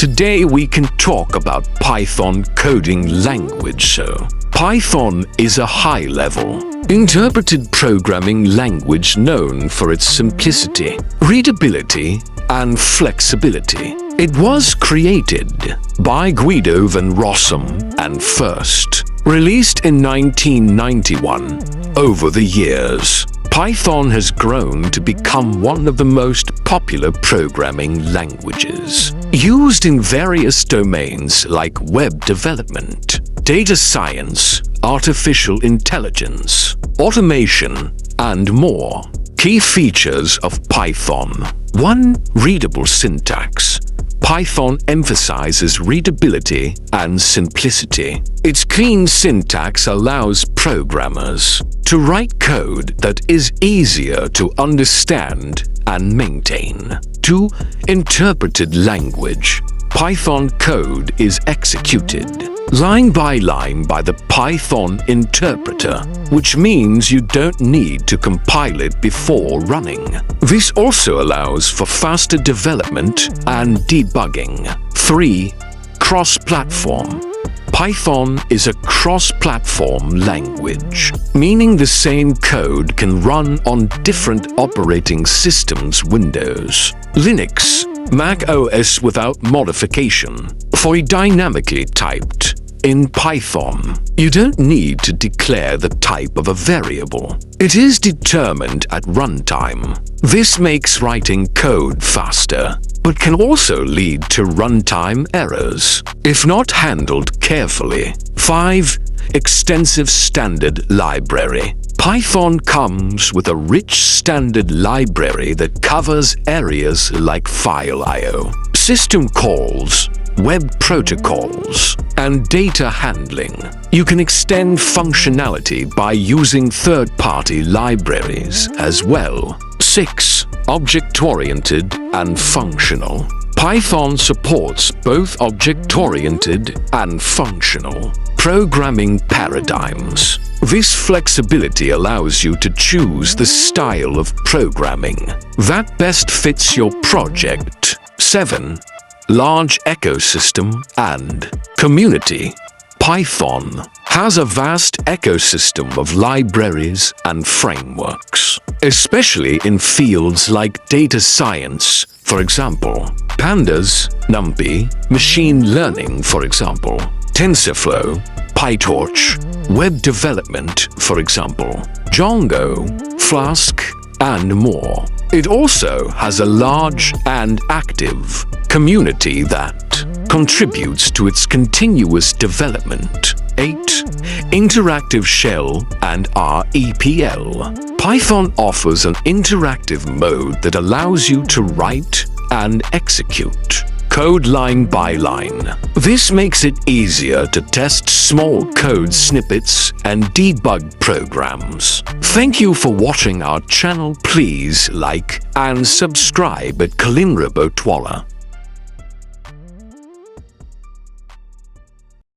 Today we can talk about Python coding language. So, Python is a high-level, interpreted programming language known for its simplicity, readability, and flexibility. It was created by Guido van Rossum and first released in 1991. Over the years, Python has grown to become one of the most popular programming languages, used in various domains like web development, data science, artificial intelligence, automation, and more. Key features of Python. 1. Readable syntax. Python emphasizes readability and simplicity. Its clean syntax allows programmers to write code that is easier to understand and maintain. 2. Interpreted language. Python code is executed line by line by the Python interpreter, which means you don't need to compile it before running. This also allows for faster development and debugging. 3. Cross-platform. Python is a cross-platform language, meaning the same code can run on different operating systems, Windows, Linux, macOS without modification. For dynamically typed. In Python, you don't need to declare the type of a variable. It is determined at runtime. This makes writing code faster, but can also lead to runtime errors if not handled carefully. 5. Extensive standard library. Python comes with a rich standard library that covers areas like file I/O, system calls, web protocols, and data handling. You can extend functionality by using third-party libraries as well. 6. Object-oriented and functional. Python supports both object-oriented and functional programming paradigms. This flexibility allows you to choose the style of programming that best fits your project. 7. Large ecosystem and community. Python has a vast ecosystem of libraries and frameworks, especially in fields like data science, for example, Pandas, NumPy, machine learning, for example, TensorFlow, PyTorch, web development, for example, Django, Flask, and more. It also has a large and active community that contributes to its continuous development. 8. Interactive Shell and REPL. Python offers an interactive mode that allows you to write and execute code line by line. This makes it easier to test small code snippets and debug programs. Thank you for watching our channel. Please like and subscribe at Kalinrabo Twala.